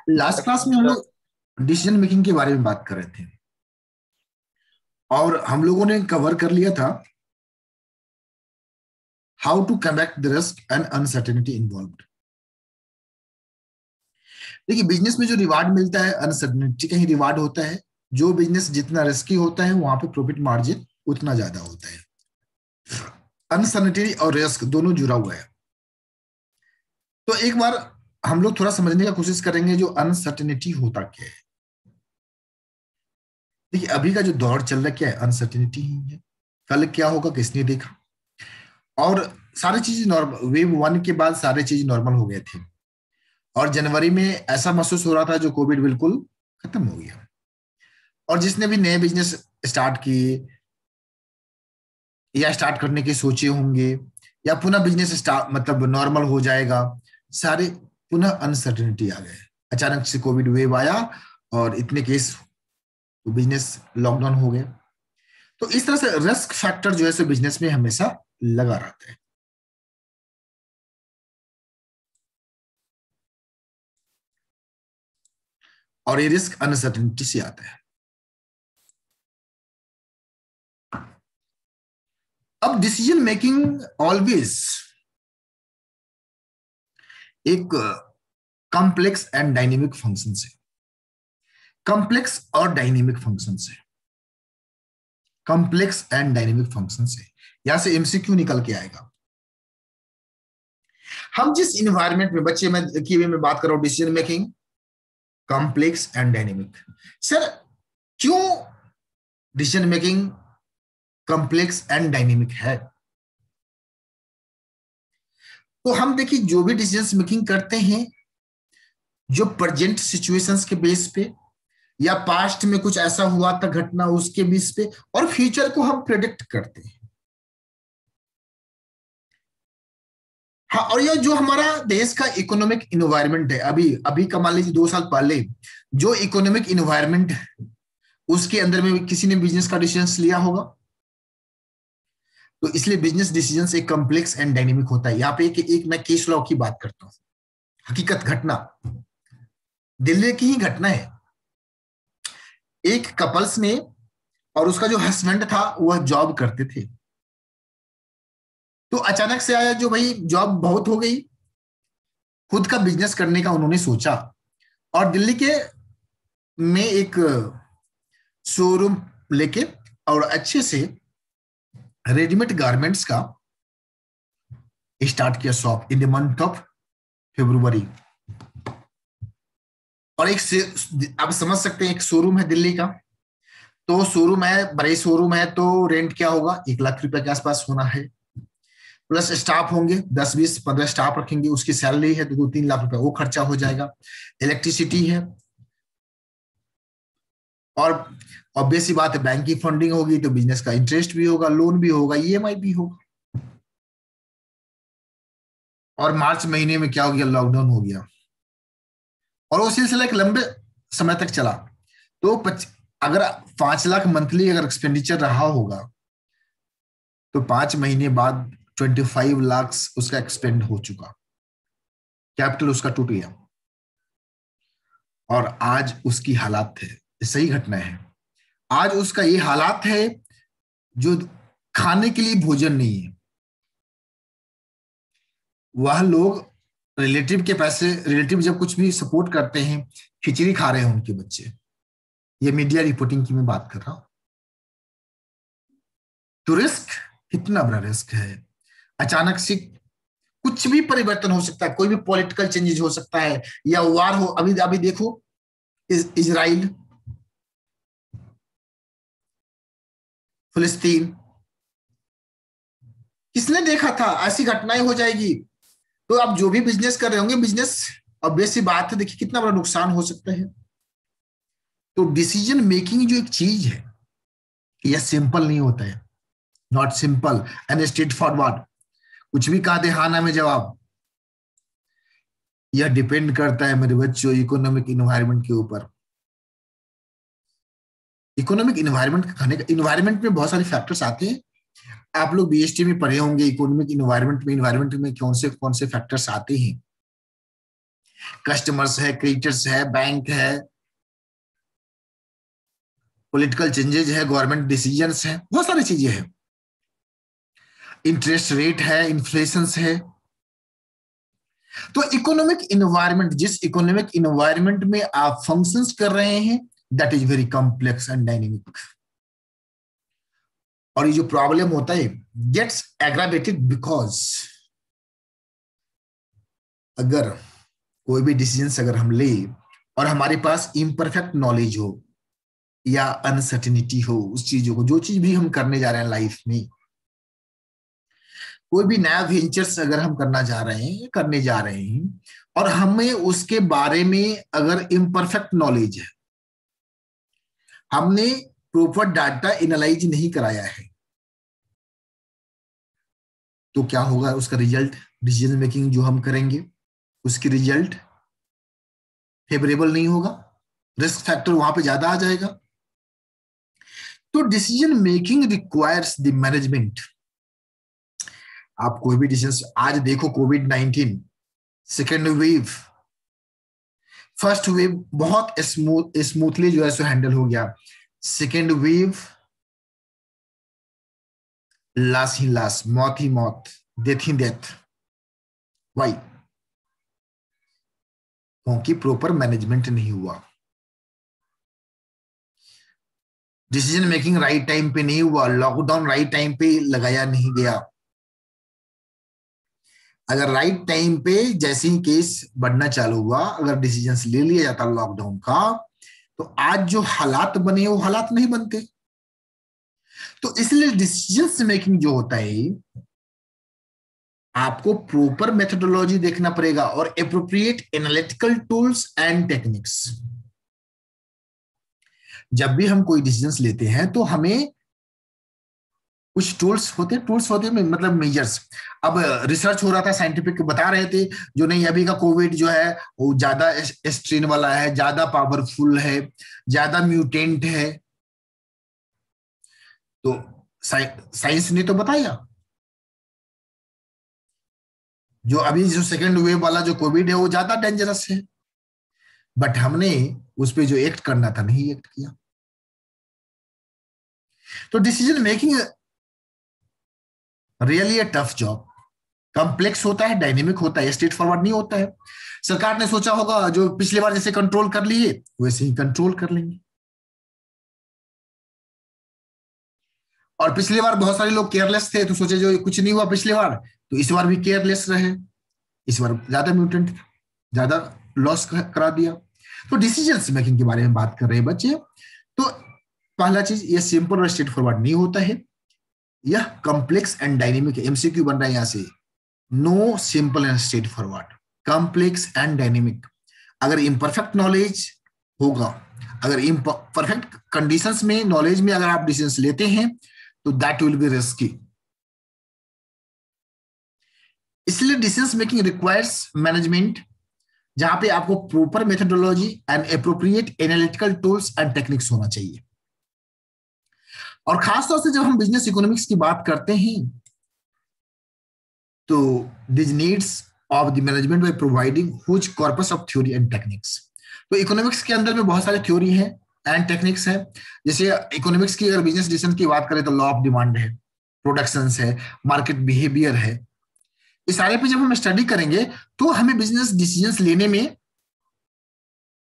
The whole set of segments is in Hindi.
लास्ट क्लास में हम लोग डिसीजन मेकिंग के बारे में बात कर रहे थे और हम लोगों ने कवर कर लिया था how to combat the risk and uncertainty involved. देखिए, बिजनेस में जो रिवार्ड मिलता है अनसर्टेनिटी का ही रिवार्ड होता है। जो बिजनेस जितना रिस्की होता है वहां पे प्रॉफिट मार्जिन उतना ज्यादा होता है। अनसर्टेनिटी और रिस्क दोनों जुड़ा हुआ है। तो एक बार हम लोग थोड़ा समझने का कोशिश करेंगे जो अनसर्टेनिटी होता क्या है। देखिए, अभी का जो दौर चल रहा है क्या है, अनसर्टेनिटी ही है। कल क्या होगा किसने देखा। और सारी चीज नॉर्मल, वेव 1 के बाद सारे चीज नॉर्मल हो गए थे और जनवरी में ऐसा महसूस हो रहा था जो कोविड बिल्कुल खत्म हो गया। और जिसने भी नए बिजनेस स्टार्ट किए या स्टार्ट करने के सोचे होंगे या पुनः बिजनेस स्टार्ट मतलब नॉर्मल हो जाएगा, सारे पुनः अनसर्टेनिटी आ गए। अचानक से कोविड वेव आया और इतने केस, तो बिजनेस लॉकडाउन हो गया। तो इस तरह से रिस्क फैक्टर जो है सो बिजनेस में हमेशा लगा रहता है। और ये रिस्क अनसर्टेनिटी से आता है। अब डिसीजन मेकिंग ऑलवेज एक कॉम्प्लेक्स एंड डायनेमिक फंक्शन से, कॉम्प्लेक्स और डायनेमिक फंक्शन से, कॉम्प्लेक्स एंड डायनेमिक फंक्शन से यहां से एमसीक्यू निकल के आएगा। हम जिस इन्वायरमेंट में बच्चे में की मैं बात कर रहा हूं, decision making complex and dynamic. Sir क्यों decision making complex and dynamic है? तो हम देखिए, जो भी डिसीजन मेकिंग करते हैं जो प्रेजेंट सिचुएशंस के बेस पे या पास्ट में कुछ ऐसा हुआ था घटना उसके बेस पे, और फ्यूचर को हम प्रेडिक्ट करते हैं। हाँ, और ये जो हमारा देश का इकोनॉमिक इन्वायरमेंट है, अभी अभी का मान लीजिए 2 साल पहले जो इकोनॉमिक इन्वायरमेंट है उसके अंदर में किसी ने बिजनेस का डिसीजन लिया होगा। तो इसलिए बिजनेस डिसीजन एक कॉम्प्लेक्स एंड डायनेमिक होता है। यहाँ पे एक मैं केस लॉ की बात करता हूँ, हकीकत घटना, दिल्ली की ही घटना है। एक कपल्स ने, और उसका जो हस्बैंड था वह जॉब करते थे, तो अचानक से आया जो भाई जॉब बहुत हो गई, खुद का बिजनेस करने का उन्होंने सोचा और दिल्ली के में एक शोरूम लेके और अच्छे से रेडीमेड गारमेंट्स का स्टार्ट किया shop in the month of February. और एक आप समझ सकते हैं, एक शोरूम है दिल्ली का, तो शोरूम है, बड़े शोरूम है, तो रेंट क्या होगा, 1 लाख रुपए के आसपास होना है। प्लस स्टाफ होंगे 10 20 15 स्टाफ रखेंगे, उसकी सैलरी है तो 2-3 लाख रुपए वो खर्चा हो जाएगा। इलेक्ट्रिसिटी है, और ऑब्वियस सी बात है बैंक की फंडिंग होगी तो बिजनेस का इंटरेस्ट भी होगा, लोन भी होगा, ईएमआई भी होगा। और मार्च महीने में क्या हो गया, लॉकडाउन हो गया और वो सिलसिला एक लंबे समय तक चला। तो अगर 5 लाख मंथली अगर एक्सपेंडिचर रहा होगा तो 5 महीने बाद 25 लाख उसका एक्सपेंड हो चुका, कैपिटल उसका टूट गया और आज उसकी हालात है, सही घटना है, आज उसका ये हालात है जो खाने के लिए भोजन नहीं है। वह लोग रिलेटिव के पैसे, रिलेटिव जब कुछ भी सपोर्ट करते हैं, खिचड़ी खा रहे हैं उनके बच्चे। ये मीडिया रिपोर्टिंग की मैं बात कर रहा हूं। तो रिस्क कितना बड़ा रिस्क है। अचानक से कुछ भी परिवर्तन हो सकता है, कोई भी पॉलिटिकल चेंजेस हो सकता है या वार हो। अभी अभी देखो इजराइल फिलिस्तीन, किसने देखा था ऐसी घटनाएं हो जाएगी। तो आप जो भी बिजनेस कर रहे होंगे, बिजनेस ऑब्वियस सी बात है, देखिए कितना बड़ा नुकसान हो सकता है। तो डिसीजन मेकिंग जो एक चीज है यह सिंपल नहीं होता है, not simple and straight forward. कुछ भी कहा दे हाँ ना में जवाब, यह डिपेंड करता है मेरे बच्चों इकोनॉमिक इन्वायरमेंट के ऊपर। इकोनॉमिक इन्वायरमेंट खाने का, इन्वायरमेंट में बहुत सारे फैक्टर्स आते हैं। आप लोग बीएसटी में पढ़े होंगे इकोनॉमिक इन्वायरमेंट में कौन से फैक्टर्स आते हैं। कस्टमर्स है, क्रेडिटर्स है, बैंक है, पॉलिटिकल चेंजेस है, गवर्नमेंट डिसीजंस है, बहुत सारी चीजें हैं, इंटरेस्ट रेट है, इन्फ्लेशन है। तो इकोनॉमिक इन्वायरमेंट, जिस इकोनॉमिक इन्वायरमेंट में आप फंक्शंस कर रहे हैं, that is very complex and dynamic. और ये जो प्रॉब्लम होता है गेट्स एग्रावेटेड बिकॉज अगर कोई भी डिसीजन अगर हम ले और हमारे पास इम्परफेक्ट नॉलेज हो या अनसर्टिनिटी हो उस चीजों को, जो चीज भी हम करने जा रहे हैं लाइफ में, कोई भी नया वेंचर्स अगर हम करने जा रहे हैं और हमें उसके बारे में अगर इम्परफेक्ट नॉलेज है, हमने प्रॉपर डाटा एनालाइज नहीं कराया है, तो क्या होगा उसका रिजल्ट? डिसीजन मेकिंग जो हम करेंगे उसकी रिजल्ट फेवरेबल नहीं होगा, रिस्क फैक्टर वहां पे ज्यादा आ जाएगा। तो decision making requires the management. आप कोई भी डिसीजन, आज देखो कोविड-19 सेकेंड वेव, फर्स्ट वेव बहुत स्मूथली जो है सो हैंडल हो गया, सेकेंड वेव लाश ही लाश, मौत ही मौत, डेथ ही डेथ। वाई? क्योंकि प्रॉपर मैनेजमेंट नहीं हुआ, डिसीजन मेकिंग राइट टाइम पे नहीं हुआ, लॉकडाउन राइट टाइम पे लगाया नहीं गया। अगर राइट टाइम पे जैसे ही केस बढ़ना चालू हुआ, अगर डिसीजन ले लिया जाता लॉकडाउन का, तो आज जो हालात बने वो हालात नहीं बनते। तो इसलिए डिसीजन मेकिंग जो होता है, आपको प्रॉपर मेथोडोलॉजी देखना पड़ेगा और appropriate analytical tools and techniques. जब भी हम कोई डिसीजन लेते हैं तो हमें कुछ टूल्स होते हैं, मतलब मेजर्स। अब रिसर्च हो रहा था, साइंटिफिक बता रहे थे जो नहीं अभी का कोविड जो है वो ज्यादा स्ट्रेन वाला है, ज्यादा पावरफुल है, ज्यादा म्यूटेंट है। तो साइंस ने तो बताया जो अभी जो सेकेंड वेव वाला जो कोविड है वो ज्यादा डेंजरस है, बट हमने उस पर जो एक्ट करना था नहीं एक्ट किया। तो decision making really a tough job, complex होता है, डायनेमिक होता है, स्ट्रेट फॉरवर्ड नहीं होता है। सरकार ने सोचा होगा जो पिछली बार जैसे कंट्रोल कर लिए वैसे ही कंट्रोल कर लेंगे, और पिछली बार बहुत सारे लोग केयरलेस थे तो सोचे जो कुछ नहीं हुआ पिछली बार, तो इस बार भी केयरलेस रहे, इस बार ज्यादा म्यूटेंट था, ज्यादा लॉस करा दिया। तो डिसीजन मेकिंग के बारे में बात कर रहे हैं बच्चे। तो पहला चीज, ये सिंपल और स्ट्रेट फॉरवर्ड नहीं होता है, यह कॉम्प्लेक्स एंड डायनेमिक है। एमसीक्यू बन रहा है यहां से, no simple and straightforward, complex and dynamic. अगर इम्परफेक्ट नॉलेज होगा, अगर इम्परफेक्ट कंडीशंस में नॉलेज में अगर आप डिसीजन लेते हैं तो दैट विल बी रिस्की। इसलिए डिसीजन मेकिंग रिक्वायर्स मैनेजमेंट, जहां पे आपको proper methodology and appropriate analytical tools and techniques होना चाहिए। और खासतौर से जब हम बिजनेस इकोनॉमिक्स की बात करते हैं तो this needs of the management by providing huge corpus of theory and techniques. तो इकोनॉमिक्स के अंदर में बहुत सारे थ्योरी है एंड टेक्निक्स है। जैसे इकोनॉमिक्स की अगर बिजनेस डिसीजन की बात करें तो लॉ ऑफ डिमांड है, प्रोडक्शन है, मार्केट बिहेवियर है। इस सारे पे जब हम स्टडी करेंगे तो हमें बिजनेस डिसीजंस लेने में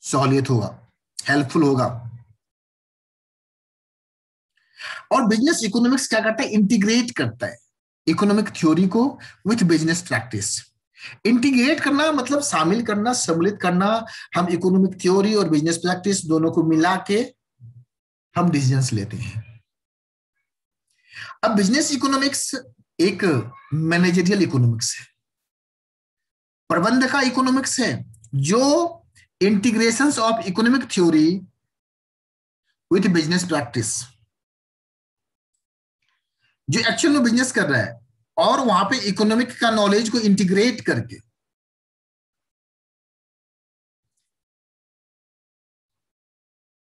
सहूलियत होगा, हेल्पफुल होगा। और बिजनेस इकोनॉमिक्स क्या करता है? इंटीग्रेट करता है इकोनॉमिक थ्योरी को विथ बिजनेस प्रैक्टिस। इंटीग्रेट करना मतलब शामिल करना, सम्मिलित करना। हम इकोनॉमिक थ्योरी और बिजनेस प्रैक्टिस दोनों को मिला के हम डिसीजंस लेते हैं। अब बिजनेस इकोनॉमिक्स एक मैनेजरियल इकोनॉमिक्स है, प्रबंध का इकोनॉमिक्स है, जो integrations of economic theory with business practice, जो एक्चुअल में बिजनेस कर रहा है और वहां पे इकोनॉमिक का नॉलेज को इंटीग्रेट करके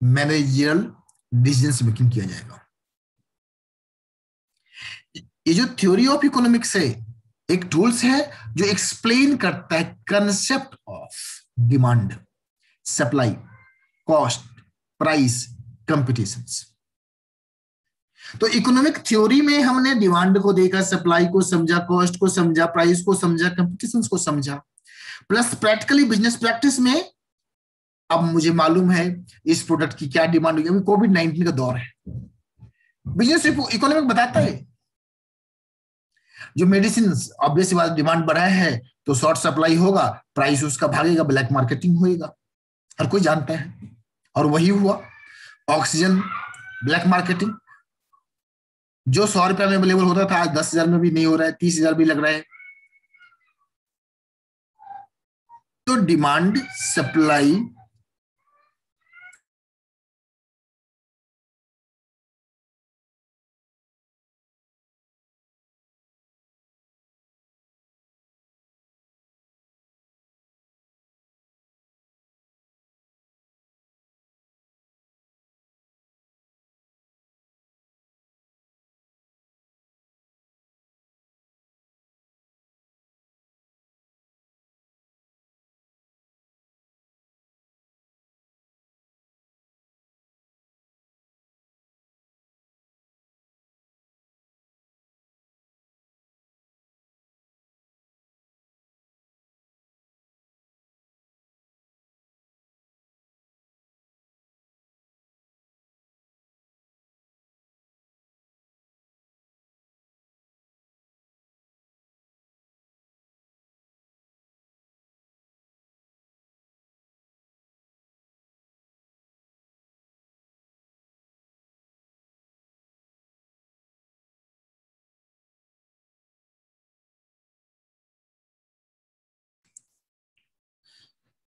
मैनेजरियल डिसीजन मेकिंग किया जाएगा। ये जो थ्योरी ऑफ इकोनॉमिक्स है, एक टूल्स है जो एक्सप्लेन करता है concept of demand, supply, cost, price, competitions. तो इकोनॉमिक थ्योरी में हमने डिमांड को देखा, सप्लाई को समझा, कॉस्ट को समझा, प्राइस को समझा, कंपटीशंस को समझा। प्लस प्रैक्टिकली बिजनेस प्रैक्टिस में अब मुझे मालूम है इस प्रोडक्ट की क्या डिमांड होगी। अभी कोविड-19 का दौर है, बिजनेस इकोनॉमिक बताता है जो मेडिसिन ऑब्वियस बात डिमांड बढ़ा है तो शॉर्ट सप्लाई होगा, प्राइस उसका भागेगा, ब्लैक मार्केटिंग होएगा, हर कोई जानता है। और वही हुआ, ऑक्सीजन ब्लैक मार्केटिंग, जो 100 रुपए में अवेलेबल होता था आज 10,000 में भी नहीं हो रहा है, 30,000 भी लग रहा है। तो डिमांड, सप्लाई,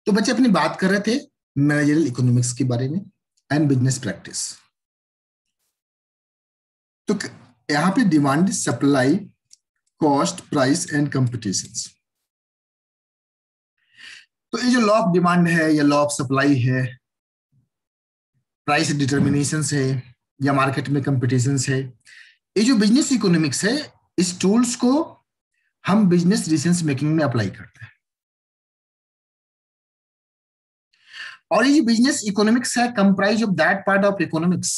तो बच्चे अपनी बात कर रहे थे मैनेजरियल इकोनॉमिक्स के बारे में एंड बिजनेस प्रैक्टिस। तो यहां पे demand, supply, cost, price and competitions. तो ये जो लॉ ऑफ डिमांड है या लॉ ऑफ सप्लाई है, प्राइस डिटर्मिनेशंस है या मार्केट में कंपटीशंस है, ये जो बिजनेस इकोनॉमिक्स है, इस टूल्स को हम बिजनेस डिसीजन मेकिंग में अप्लाई करते हैं। और ये बिजनेस इकोनॉमिक्स है comprise of that part of economics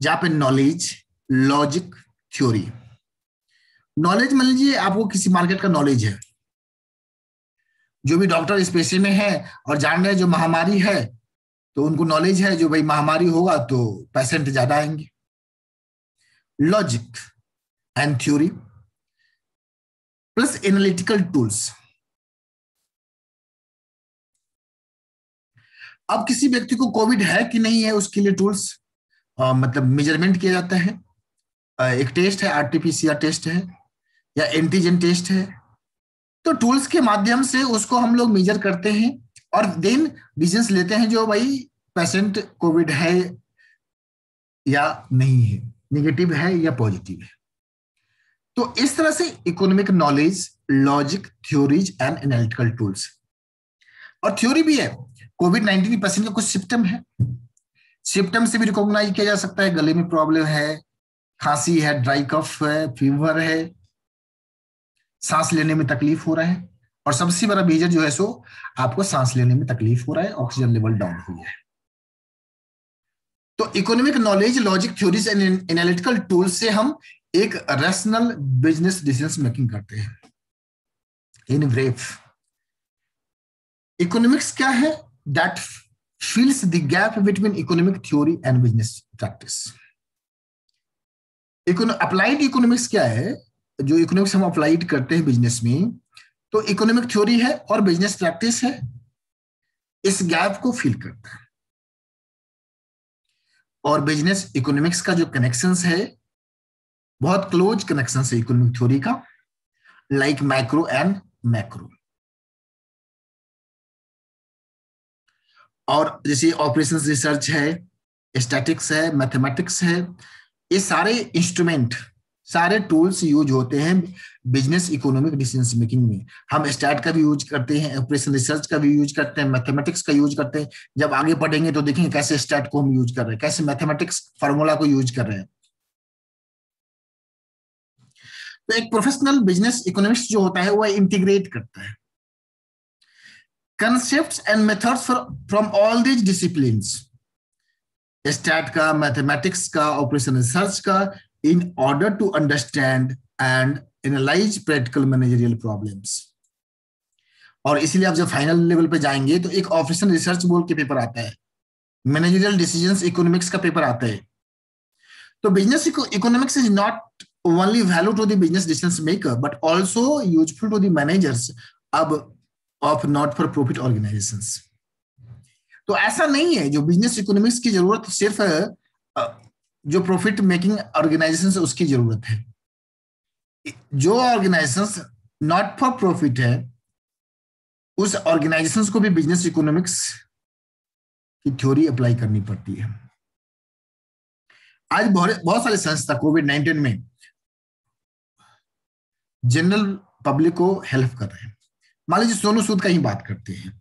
जहां पे नॉलेज, लॉजिक, थ्योरी। नॉलेज मान लीजिए आपको किसी मार्केट का नॉलेज है, जो भी डॉक्टर इस पेशे में है और जान रहे हैं जो महामारी है तो उनको नॉलेज है जो भाई महामारी होगा तो पेशेंट ज्यादा आएंगे। Logic and theory plus analytical tools. अब किसी व्यक्ति को कोविड है कि नहीं है उसके लिए टूल्स मतलब मेजरमेंट किया जाता है। एक टेस्ट है, आरटीपीसीआर टेस्ट है या एंटीजन टेस्ट है। तो टूल्स के माध्यम से उसको हम लोग मेजर करते हैं और देन डिसीजन लेते हैं जो भाई पेशेंट कोविड है या नहीं है, नेगेटिव है या पॉजिटिव है। तो इस तरह से economic knowledge, logic, theories and analytical tools. और थ्योरी भी है। कोविड-19 पेशेंट का कुछ सिम्टम है, सिम्टम से भी रिकॉग्नाइज किया जा सकता है, गले में प्रॉब्लम है, खांसी है, ड्राई कफ है, फीवर है, सांस लेने में तकलीफ हो रहा है, और सबसे बड़ा मेजर जो है सो आपको सांस लेने में तकलीफ हो रहा है, ऑक्सीजन लेवल डाउन हुई है। तो economic knowledge, logic, theories and analytical tool से हम एक रैशनल बिजनेस डिसीजन मेकिंग करते हैं। इन ब्रीफ, इकोनॉमिक्स क्या है? That fills the gap between economic theory and business practice. Applied economics क्या है? जो इकोनॉमिक्स हम अप्लाइड करते हैं बिजनेस में, तो इकोनॉमिक थ्योरी है और बिजनेस प्रैक्टिस है, इस गैप को फिल करता है। और बिजनेस इकोनॉमिक्स का जो कनेक्शंस है, बहुत क्लोज कनेक्शन है इकोनॉमिक थ्योरी का, लाइक माइक्रो एंड मैक्रो। और जैसे ऑपरेशंस रिसर्च है, स्टैटिक्स है, मैथमेटिक्स है, ये सारे इंस्ट्रूमेंट, सारे टूल्स यूज होते हैं बिजनेस इकोनॉमिक डिसीजन मेकिंग में। हम स्टैट का भी यूज करते हैं, ऑपरेशन रिसर्च का भी यूज करते हैं, मैथमेटिक्स का यूज करते हैं। जब आगे पढ़ेंगे तो देखेंगे कैसे स्टैट को हम यूज कर रहे हैं, कैसे मैथमेटिक्स फार्मूला को यूज कर रहे हैं। तो एक प्रोफेशनल बिजनेस इकोनॉमिक्स जो होता है वो इंटीग्रेट करता है concepts and methods from all these disciplines, stat का, मैथमेटिक्स का, ऑपरेशन रिसर्च का, in order to understand and analyse practical managerial problems. और इसलिए आप जब फाइनल लेवल पे जाएंगे तो एक ऑपरेशन रिसर्च बोल के पेपर आता है, मैनेजरियल डिसीजंस इकोनॉमिक्स का पेपर आता है। तो business economics is not only value to the business decision maker but also useful to the managers of of not for profit organisations. तो ऐसा नहीं है जो बिजनेस इकोनॉमिक्स की जरूरत सिर्फ जो प्रॉफिट मेकिंग ऑर्गेनाइजेशन है उसकी जरूरत है। जो ऑर्गेनाइजेशंस नॉट फॉर प्रॉफिट है उस ऑर्गेनाइजेशंस को भी बिजनेस इकोनॉमिक्स की थ्योरी अप्लाई करनी पड़ती है। आज बहुत सारे संस्था कोविड-19 में जनरल पब्लिक को हेल्प कर रहे हैं। मान लीजिए सोनू सूद का ही बात करते हैं,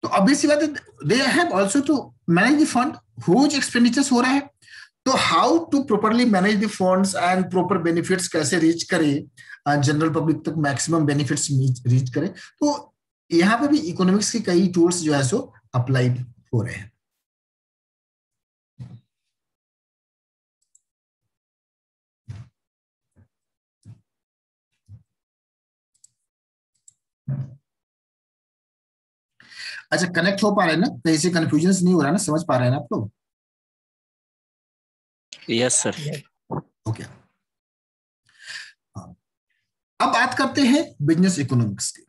तो ऑब्वियसली बात है they have also to manage the fund, huge expenditures हो रहा है। तो how to properly manage the funds and proper benefits कैसे रीच करें, जनरल पब्लिक तक मैक्सिमम बेनिफिट्स रीच करें, तो यहाँ पे भी इकोनॉमिक्स के कई टूल्स जो है सो अप्लाइड हो रहे हैं। अच्छा, कनेक्ट हो पा रहे हैं ना, कहीं से कंफ्यूजन नहीं हो रहा ना, समझ पा रहे हैं ना आप लोग? Yes sir. ओके, अब बात करते हैं बिजनेस इकोनॉमिक्स की।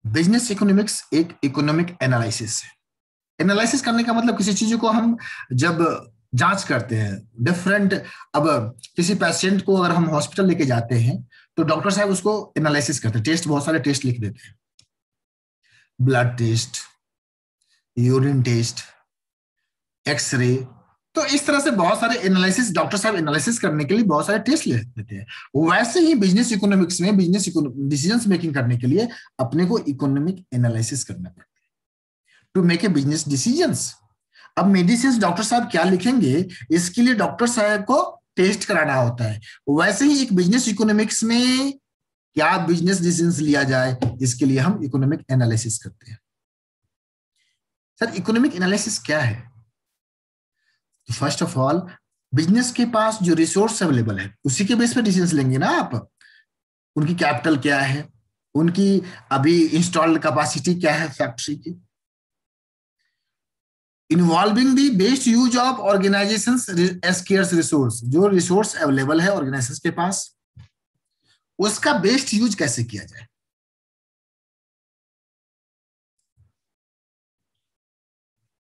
बिजनेस इकोनॉमिक्स एक इकोनॉमिक एनालिसिस है। एनालिसिस करने का मतलब किसी चीज को हम जब जांच करते हैं डिफरेंट, अब किसी पेशेंट को अगर हम हॉस्पिटल लेके जाते हैं तो डॉक्टर साहब उसको एनालिसिस करते हैं, टेस्ट, बहुत सारे टेस्ट लिख देते हैं, blood test, urine test, x-ray. तो इस तरह से बहुत सारे एनालिसिस, डॉक्टर साहब एनालिसिस करने के लिए बहुत सारे टेस्ट ले लेते हैं। वैसे ही बिजनेस इकोनॉमिक्स में बिजनेस डिसीजंस मेकिंग करने के लिए अपने को इकोनॉमिक एनालिसिस करना पड़ता है to make a business decisions. अब मेडिसिन डॉक्टर साहब क्या लिखेंगे इसके लिए डॉक्टर साहब को टेस्ट कराना होता है। वैसे ही एक बिजनेस इकोनॉमिक्स में क्या बिजनेस डिसीजंस लिया जाए इसके लिए हम इकोनॉमिक एनालिसिस करते हैं। सर इकोनॉमिक एनालिसिस क्या है? तो फर्स्ट ऑफ ऑल बिजनेस के पास जो रिसोर्स अवेलेबल है उसी के बेस पे डिसीजंस लेंगे ना आप। उनकी कैपिटल क्या है, उनकी अभी इंस्टॉल्ड कैपेसिटी क्या है फैक्ट्री की, involving the best use of organisations scarce resource, जो रिसोर्स अवेलेबल है ऑर्गेनाइजेशंस के पास उसका बेस्ट यूज कैसे किया जाए।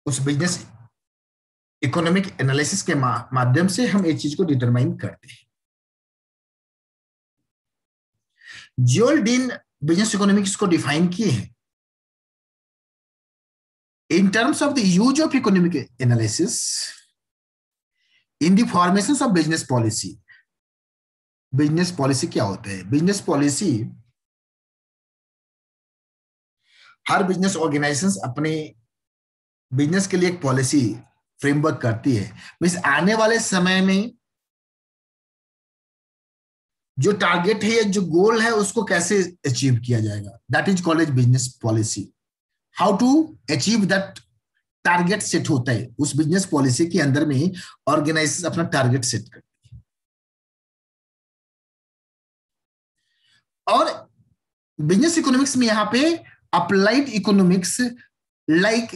उस बिजनेस इकोनॉमिक एनालिसिस के माध्यम से हम एक चीज को डिटरमाइन करते हैं। जोएल डीन बिजनेस इकोनॉमिक्स को डिफाइन किए हैं in terms of the use of economic analysis in the formation of business policy। Business policy क्या होता है? बिजनेस पॉलिसी हर बिजनेस ऑर्गेनाइजेशंस अपने बिजनेस के लिए एक पॉलिसी फ्रेमवर्क करती है। मींस आने वाले समय में जो टारगेट है या जो गोल है उसको कैसे अचीव किया जाएगा, that is called as business policy. How to achieve that target set होता है, उस बिजनेस पॉलिसी के अंदर में ऑर्गेनाइजेशन अपना टारगेट सेट करती है। और बिजनेस इकोनॉमिक्स में यहां पे applied economics like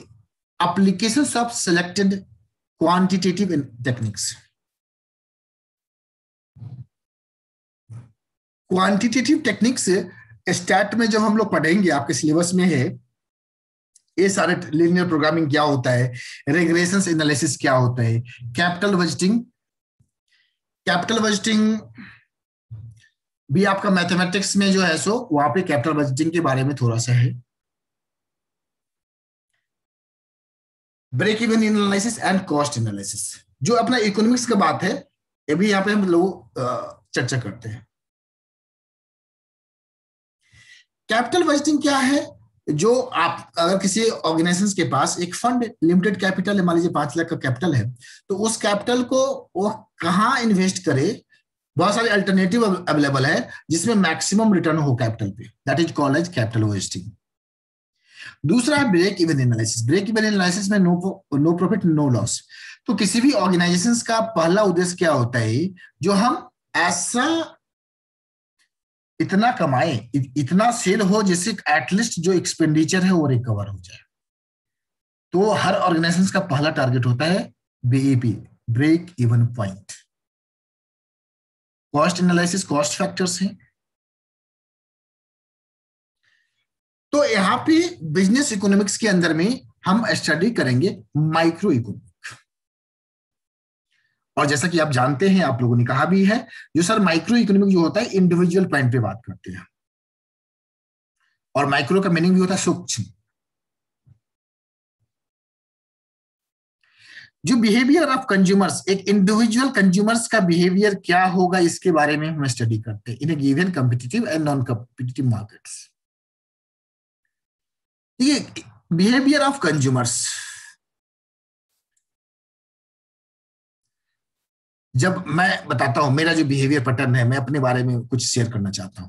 applications of selected quantitative techniques. Quantitative techniques stat में जब हम लोग पढ़ेंगे, आपके सिलेबस में है, ये सारे लीनियर प्रोग्रामिंग क्या होता है, रिग्रेशन एनालिसिस क्या होता है, कैपिटल बजटिंग। कैपिटल बजटिंग भी आपका मैथमेटिक्स में जो है सो वहां पे कैपिटल बजटिंग के बारे में थोड़ा सा है। Break even analysis and cost analysis, जो अपना इकोनॉमिक्स का बात है, ये भी यहाँ पे हम लोग चर्चा करते हैं। कैपिटल बजटिंग क्या है? जो आप अगर किसी ऑर्गेनाइजेशन के पास एक फंड लिमिटेड कैपिटल है, मान लीजिए 5 लाख का कैपिटल है, तो उस कैपिटल को वो कहाँ इन्वेस्ट करे बहुत सारे अल्टरनेटिव अवेलेबल है जिसमें मैक्सिमम रिटर्न हो कैपिटल पे, that is called as capital wasting. दूसरा है break even analysis. Break even analysis में नो प्रॉफिट नो लॉस। तो किसी भी ऑर्गेनाइजेशन का पहला उद्देश्य क्या होता है, जो हम ऐसा इतना कमाए, इतना सेल हो जिससे एटलीस्ट जो एक्सपेंडिचर है वो रिकवर हो जाए। तो हर ऑर्गेनाइजेशन का पहला टारगेट होता है BEP, break even point. Cost analysis, cost factors हैं। तो यहां पे बिजनेस इकोनॉमिक्स के अंदर में हम स्टडी करेंगे माइक्रो इकोनॉमिक। और जैसा कि आप जानते हैं, आप लोगों ने कहा भी है, जो सर माइक्रो इकोनॉमिक जो होता है इंडिविजुअल पॉइंट पे बात करते हैं, और माइक्रो का मीनिंग भी होता है सूक्ष्म। जो बिहेवियर ऑफ कंज्यूमर्स, एक इंडिविजुअल कंज्यूमर्स का बिहेवियर क्या होगा, इसके बारे में हम स्टडी करते हैं in a given competitive and non competitive markets. ये बिहेवियर ऑफ कंज्यूमर्स, जब मैं बताता हूं मेरा जो बिहेवियर पैटर्न है, मैं अपने बारे में कुछ शेयर करना चाहता हूं।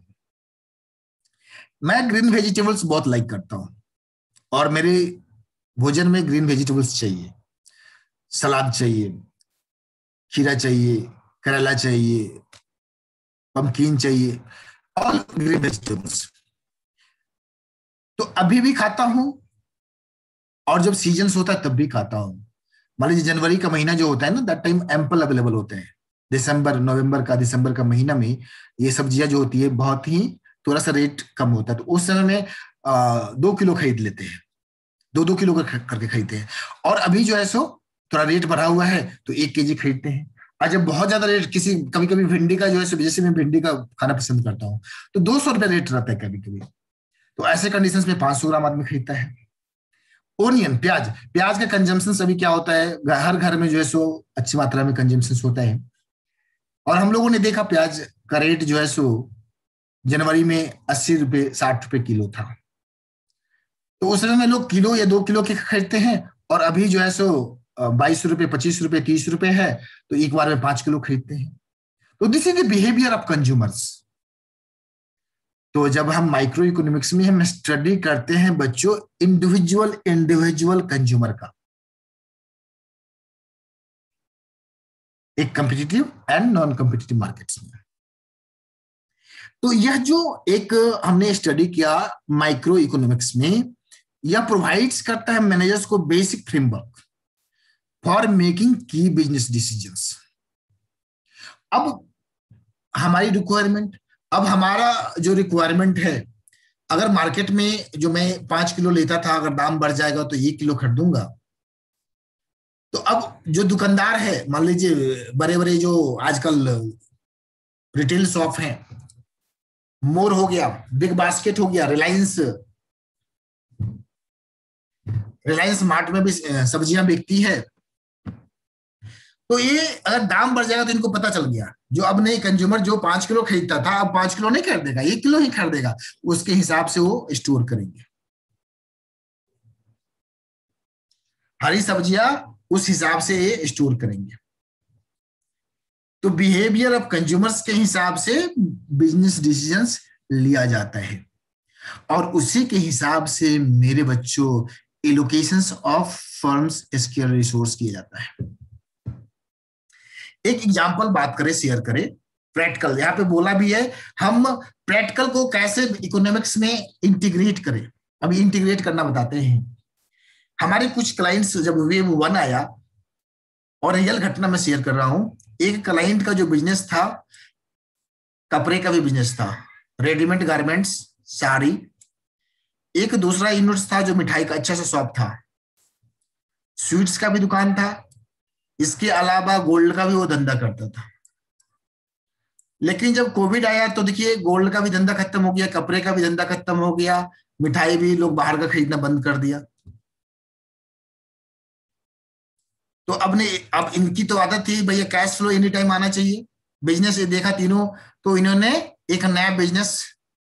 मैं ग्रीन वेजिटेबल्स बहुत लाइक करता हूं, और मेरे भोजन में ग्रीन वेजिटेबल्स चाहिए, सलाद चाहिए, खीरा चाहिए, करेला चाहिए, पम्पकिन चाहिए, ऑल ग्रीन वेजिटेबल्स। तो अभी भी खाता हूं, और जब सीजन होता है तब भी खाता हूं। मान लीजिए जनवरी का महीना जो होता है ना, दैट टाइम एम्पल अवेलेबल होते हैं। दिसंबर का महीना में ये सब्जियां जो होती है बहुत ही थोड़ा सा रेट कम होता है, तो उस समय में 2 किलो खरीद लेते हैं, 2-2 किलो करके खरीदते हैं। और अभी जो है सो थोड़ा रेट बढ़ा हुआ है तो 1 केजी खरीदते हैं। और जब बहुत ज्यादा रेट, कभी कभी भिंडी का जो है, जैसे मैं भिंडी का खाना पसंद करता हूँ, तो 200 रुपये रेट रहता है कभी कभी। तो ऐसे कंडीशन में 500 ग्राम आदमी खरीदता है। ओनियन, प्याज, प्याज का कंजम्पशन अभी क्या होता है, हर घर में जो है सो अच्छी मात्रा में कंजम्पशन होता है। और हम लोगों ने देखा प्याज का रेट जो है सो जनवरी में 80 रुपये 60 रुपये किलो था। तो उस समय में लोग किलो या 2 किलो के खरीदते हैं, और अभी जो है सो 22 रुपये 25 रुपये 30 रुपये है, तो एक बार में 5 किलो खरीदते हैं। तो this is the behaviour of consumers. तो जब हम माइक्रो इकोनॉमिक्स में हम स्टडी करते हैं बच्चों इंडिविजुअल कंज्यूमर का, एक competitive and non competitive markets में। तो यह जो एक हमने स्टडी किया माइक्रो इकोनॉमिक्स में, यह प्रोवाइड्स करता है मैनेजर्स को बेसिक फ्रेमवर्क फॉर मेकिंग की बिजनेस डिसीजंस। अब हमारी रिक्वायरमेंट, अब हमारा जो रिक्वायरमेंट है, अगर मार्केट में जो मैं 5 किलो लेता था, अगर दाम बढ़ जाएगा तो 1 किलो खरीदूंगा। तो अब जो दुकानदार है, मान लीजिए बड़े बड़े जो आजकल रिटेल शॉप हैं, मोर हो गया, बिग बास्केट हो गया, रिलायंस मार्ट में भी सब्जियां बिकती है। तो ये अगर दाम बढ़ जाएगा तो इनको पता चल गया, जो अब नहीं कंज्यूमर जो 5 किलो खरीदता था, अब 5 किलो नहीं खरीदेगा, 1 किलो ही खरीदेगा। उसके हिसाब से वो स्टोर करेंगे, हरी सब्जियां उस हिसाब से ये स्टोर करेंगे। तो बिहेवियर ऑफ कंज्यूमर्स के हिसाब से बिजनेस डिसीजंस लिया जाता है, और उसी के हिसाब से मेरे बच्चों allocations of firms square resource किया जाता है। एक एग्जांपल बात करें, शेयर करें, प्रैक्टिकल, यहाँ पे बोला भी है हम प्रैक्टिकल को कैसे इकोनॉमिक्स में इंटीग्रेट करें। अभी इंटीग्रेट करना बताते हैं। हमारे कुछ क्लाइंट्स, जब वेव 1 आया, और रियल घटना में शेयर कर रहा हूं, एक क्लाइंट का जो बिजनेस था, कपड़े का भी बिजनेस था, रेडीमेड गारमेंट्स, साड़ी। एक दूसरा यूनिट था जो मिठाई का अच्छा सा शॉप था, स्वीट्स का भी दुकान था, इसके अलावा गोल्ड का भी वो धंधा करता था। लेकिन जब कोविड आया तो देखिए गोल्ड का भी धंधा खत्म हो गया, कपड़े का भी धंधा खत्म हो गया, मिठाई भी लोग बाहर का खरीदना बंद कर दिया। तो अब इनकी तो आदत थी भैया कैश फ्लो एनी टाइम आना चाहिए, बिजनेस ये देखा तीनों, तो इन्होंने एक नया बिजनेस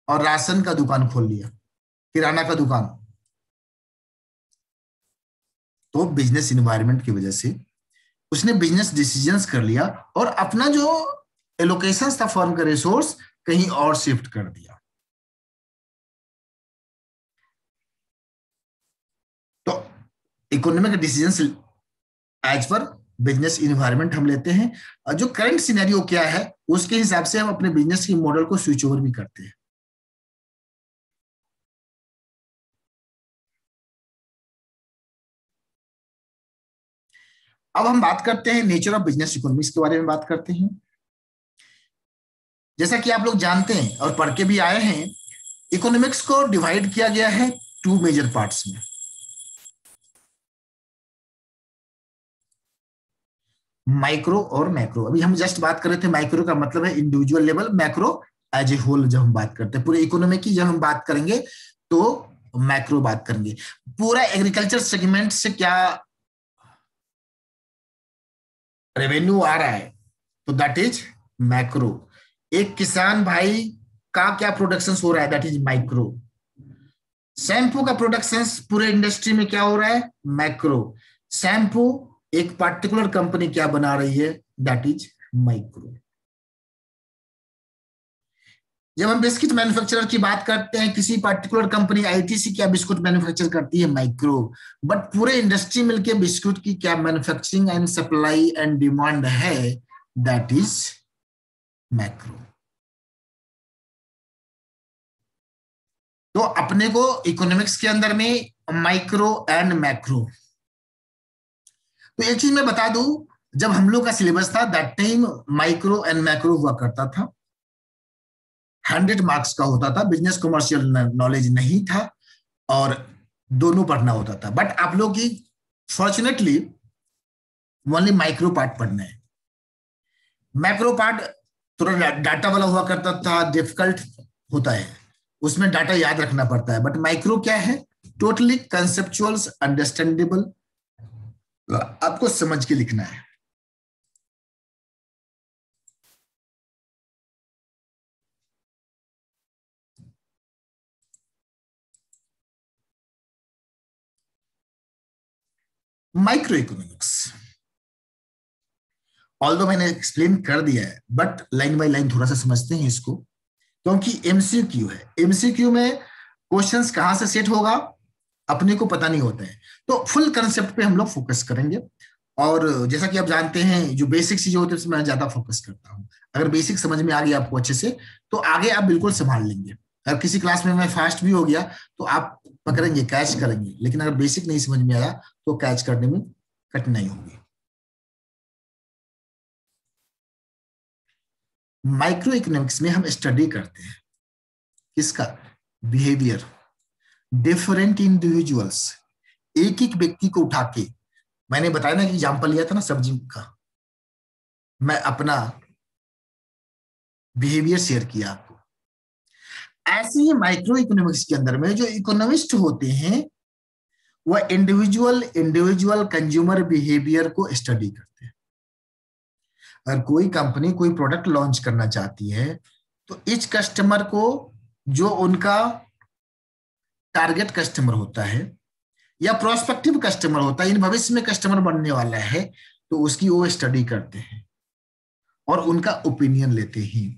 और राशन का दुकान खोल लिया, किराना का दुकान। तो बिजनेस इन्वायरमेंट की वजह से उसने बिजनेस डिसीजंस कर लिया, और अपना जो एलोकेशंस था फर्म का रिसोर्स कहीं और शिफ्ट कर दिया। तो economic decisions as per business environment हम लेते हैं, और जो करंट सिनेरियो क्या है उसके हिसाब से हम अपने बिजनेस की मॉडल को स्विच ओवर भी करते हैं। अब हम बात करते हैं नेचर ऑफ बिजनेस इकोनॉमिक्स के बारे में बात करते हैं। जैसा कि आप लोग जानते हैं और पढ़ के भी आए हैं, इकोनॉमिक्स को डिवाइड किया गया है टू मेजर पार्ट्स में, माइक्रो और मैक्रो। अभी हम जस्ट बात कर रहे थे माइक्रो का मतलब है individual level, macro as a whole जब हम बात करते हैं पूरे इकोनॉमी की, जब हम बात करेंगे तो मैक्रो बात करेंगे। पूरा एग्रीकल्चर सेगमेंट से क्या रेवेन्यू आ रहा है तो दैट इज मैक्रो। एक किसान भाई का क्या प्रोडक्शन हो रहा है दैट इज माइक्रो। शैम्पू का प्रोडक्शन पूरे इंडस्ट्री में क्या हो रहा है, मैक्रो। शैम्पू एक पार्टिकुलर कंपनी क्या बना रही है दैट इज माइक्रो। जब हम बिस्किट मैन्युफैक्चरर की बात करते हैं, किसी पार्टिकुलर कंपनी आईटीसी क्या बिस्कुट मैन्युफैक्चर करती है, माइक्रो। बट पूरे इंडस्ट्री मिलके बिस्कुट की क्या manufacturing and supply and demand है दैट इज मैक्रो। तो अपने को इकोनॉमिक्स के अंदर में माइक्रो एंड मैक्रो। तो एक चीज मैं बता दूं, जब हम लोग का सिलेबस था that time micro and macro हुआ करता था, 100 मार्क्स का होता था, बिजनेस कमर्शियल नॉलेज नहीं था और दोनों पढ़ना होता था। बट आप लोग की फॉर्चुनेटली ओनली माइक्रो पार्ट पढ़ना है। मैक्रो पार्ट थोड़ा डाटा वाला हुआ करता था, डिफिकल्ट होता है, उसमें डाटा याद रखना पड़ता है। बट माइक्रो क्या है, टोटली कंसेप्चुअल, अंडरस्टैंडेबल, आपको समझ के लिखना है। माइक्रो इकोनॉमिक्स ऑल्दो मैंने एक्सप्लेन कर दिया है, बट लाइन बाय लाइन थोड़ा सा समझते हैं इसको, क्योंकि एमसीक्यू है। एमसीक्यू में क्वेश्चंस कहां से सेट होगा अपने को पता नहीं होता है, तो फुल कंसेप्ट पे हम लोग फोकस करेंगे। और जैसा कि आप जानते हैं जो बेसिक चीजें होती है उसमें मैं ज्यादा फोकस करता हूँ। अगर बेसिक समझ में आ गया आपको अच्छे से तो आगे आप बिल्कुल संभाल लेंगे। अगर किसी क्लास में मैं फास्ट भी हो गया तो आप पकड़ेंगे, कैच करेंगे, लेकिन अगर बेसिक नहीं समझ में आया तो कैच करने में कठिनाई होगी। माइक्रो इकोनॉमिक्स में हम स्टडी करते हैं किसका, बिहेवियर, डिफरेंट इंडिविजुअल्स, एक एक व्यक्ति को उठा के। मैंने बताया ना कि एग्जाम्पल लिया था ना सब्जी का, मैं अपना बिहेवियर शेयर किया आपको। ऐसे ही माइक्रो इकोनॉमिक्स के अंदर में जो इकोनॉमिस्ट होते हैं वह इंडिविजुअल इंडिविजुअल कंज्यूमर बिहेवियर को स्टडी करते हैं। अगर कोई कंपनी कोई प्रोडक्ट लॉन्च करना चाहती है तो इस कस्टमर को, जो उनका टारगेट कस्टमर होता है या प्रोस्पेक्टिव कस्टमर होता है, इन भविष्य में कस्टमर बनने वाला है, तो उसकी वो स्टडी करते हैं और उनका ओपिनियन लेते हैं।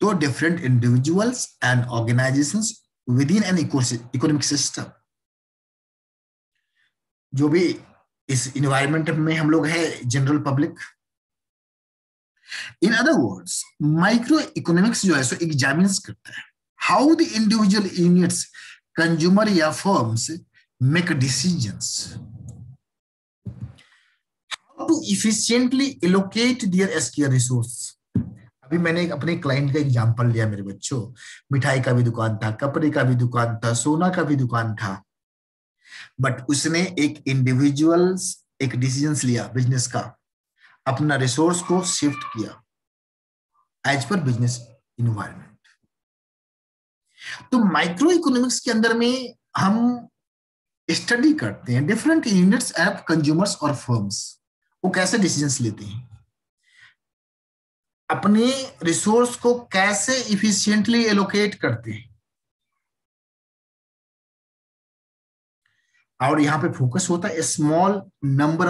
तो different individuals and organisations within an economic system, जो भी इस इन्वायरमेंट में हम लोग है, general public. In other words micro economics जो है सो एग्जामिन्स करता है how the individual units, consumer या firms make decisions, how to efficiently allocate their scarce resource. अभी मैंने अपने क्लाइंट का एग्जांपल लिया मेरे बच्चों, मिठाई का भी दुकान था, कपड़े का भी दुकान था, सोना का भी दुकान था, बट उसने एक इंडिविजुअल एक डिसीजन लिया बिजनेस का, अपना रिसोर्स को शिफ्ट किया एज पर बिजनेस इन्वायरमेंट। तो माइक्रो इकोनॉमिक्स के अंदर में हम स्टडी करते हैं डिफरेंट यूनिट्स एप कंज्यूमर्स और फर्म्स, वो कैसे डिसीजंस लेते हैं, अपने रिसोर्स को कैसे इफिशिएंटली एलोकेट करते हैं। और यहां पे फोकस होता है स्मॉल नंबर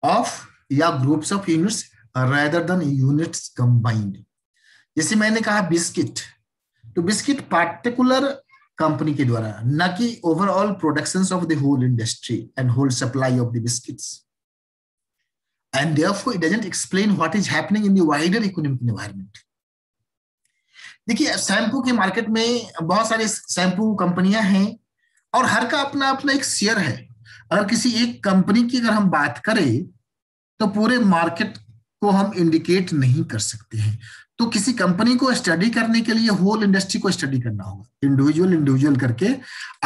ऑफ या groups of units rather than units combined. जैसे मैंने कहा बिस्किट, तो बिस्किट पार्टिकुलर कंपनी के द्वारा, न कि overall productions of the whole industry and whole supply of the biscuits, and therefore it doesn't explain what is happening in the wider economic environment. देखिए शैम्पू के मार्केट में बहुत सारे शैम्पू कंपनियां हैं और हर का अपना अपना एक शेयर है। अगर किसी एक कंपनी की अगर हम बात करें तो पूरे मार्केट को हम इंडिकेट नहीं कर सकते हैं। तो किसी कंपनी को स्टडी करने के लिए होल इंडस्ट्री को स्टडी करना होगा, इंडिविजुअल करके।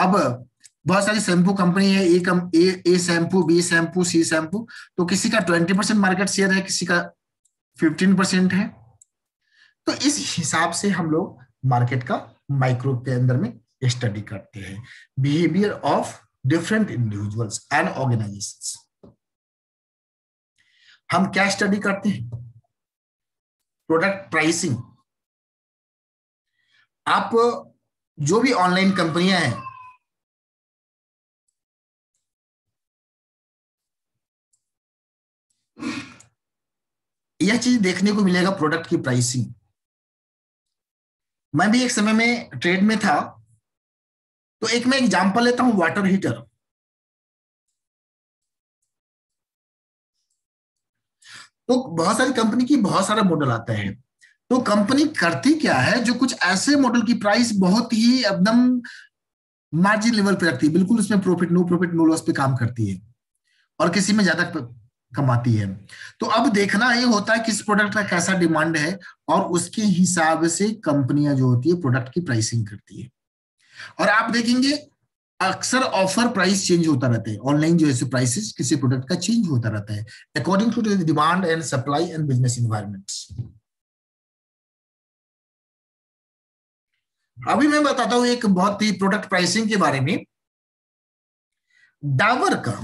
अब बहुत सारी शैम्पू कंपनी है, ए शैम्पू, बी शैम्पू, सी शैम्पू, तो किसी का 20% मार्केट शेयर है, किसी का 15% है। तो इस हिसाब से हम लोग मार्केट का माइक्रो के अंदर में स्टडी करते हैं, behaviour of different individuals and organisations. हम क्या स्टडी करते हैं? Product pricing. आप जो भी ऑनलाइन कंपनियां हैं, यह चीज देखने को मिलेगा, प्रोडक्ट की प्राइसिंग। मैं भी एक समय में ट्रेड में था, तो एक मैं एग्जांपल लेता हूं, वाटर हीटर। तो बहुत सारी कंपनी की बहुत सारा मॉडल आता है, तो कंपनी करती क्या है, जो कुछ ऐसे मॉडल की प्राइस बहुत ही एकदम मार्जिन लेवल पे रखती है, बिल्कुल उसमें प्रॉफिट नो लॉस पे काम करती है और किसी में ज्यादा कमाती है। तो अब देखना ये होता है किस प्रोडक्ट का कैसा डिमांड है और उसके हिसाब से कंपनियां जो होती है प्रोडक्ट की प्राइसिंग करती है। और आप देखेंगे अक्सर ऑफर प्राइस चेंज होता रहता है, ऑनलाइन जो है प्राइसेस किसी प्रोडक्ट का चेंज होता रहता है according to the demand and supply and business environments. अभी मैं बताता हूं एक बहुत ही प्रोडक्ट प्राइसिंग के बारे में। डाबर का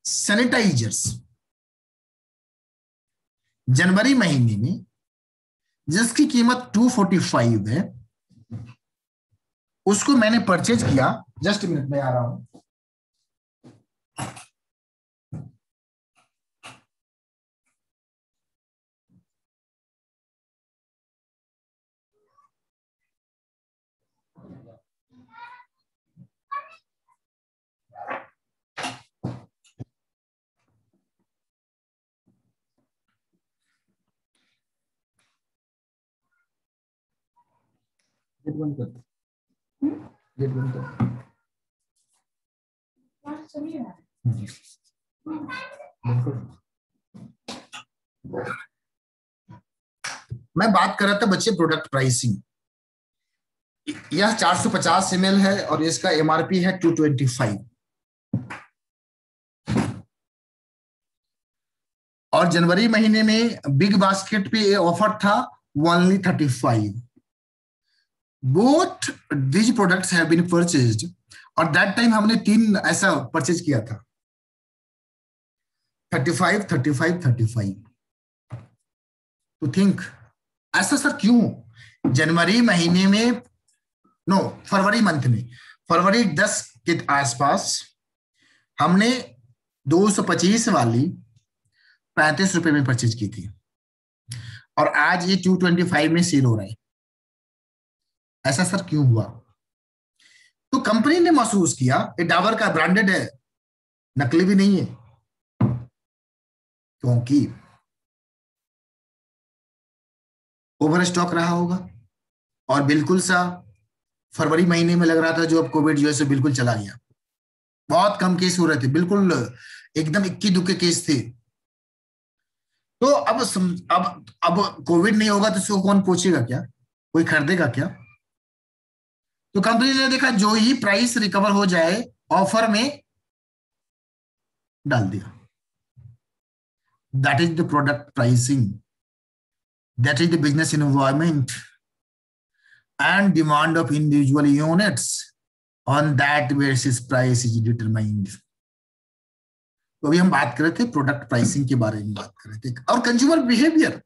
सैनिटाइजर्स जनवरी महीने में जिसकी कीमत 245 है, उसको मैंने परचेज किया। जस्ट मिनट में आ रहा हूं। गेट बंद कर, गेट बंद कर। मैं बात कर रहा था बच्चे प्रोडक्ट प्राइसिंग। यह 450 ml है और इसका एमआरपी है 225, और जनवरी महीने में बिग बास्केट पे ऑफर था only 35। Both these products have been purchased, और दैट टाइम हमने 3 ऐसा परचेज किया था, 35, 35, 35। तो थिंक ऐसा सर क्यों? जनवरी महीने में, नो फरवरी मंथ में, फरवरी 10 के आसपास हमने 225 वाली 35 रुपए में परचेज की थी, और आज ये 225 में सेल हो रहा है। ऐसा सर क्यों हुआ? तो कंपनी ने महसूस किया ये डाबर का ब्रांडेड है, नकली भी नहीं है, क्योंकि ओवर स्टॉक रहा होगा। और बिल्कुल सा फरवरी महीने में लग रहा था जो अब कोविड जो है बिल्कुल चला गया, बहुत कम केस हो रहे थे, बिल्कुल एकदम इक्की दुक्के केस थे। तो अब कोविड नहीं होगा तो इसको कौन पूछेगा, क्या कोई खरीदेगा क्या? तो कंपनी ने देखा जो ही प्राइस रिकवर हो जाए ऑफर में डाल दिया। That is the product pricing, that is the business environment and demand of individual units. On that basis price is determined. तो अभी हम बात कर रहे थे प्रोडक्ट प्राइसिंग के बारे में बात कर रहे थे, और कंज्यूमर बिहेवियर।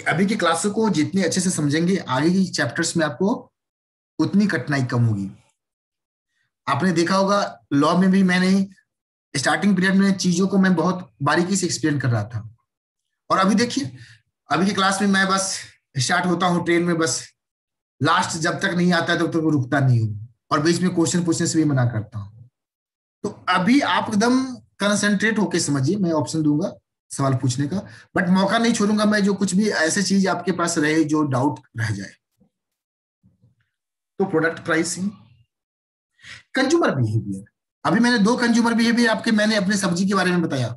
अभी की क्लासों को जितने अच्छे से समझेंगे आगे की चैप्टर्स में आपको उतनी कठिनाई कम होगी। आपने देखा होगा लॉ में भी मैंने स्टार्टिंग पीरियड में चीजों को मैं बहुत बारीकी से एक्सप्लेन कर रहा था, और अभी देखिए अभी की क्लास में मैं बस स्टार्ट होता हूँ ट्रेन में, बस लास्ट जब तक नहीं आता है तब तक वो रुकता नहीं हूँ, और बीच में क्वेश्चन पूछने से भी मना करता हूँ। तो अभी आप एकदम कंसंट्रेट होके समझिए, मैं ऑप्शन दूंगा सवाल पूछने का, बट मौका नहीं छोड़ूंगा मैं जो कुछ भी ऐसी चीज आपके पास रहे जो डाउट रह जाए। तो प्रोडक्ट प्राइसिंग, कंज्यूमर बिहेवियर, अभी मैंने दो कंज्यूमर बिहेवियर आपके मैंने अपने सब्जी के बारे में बताया।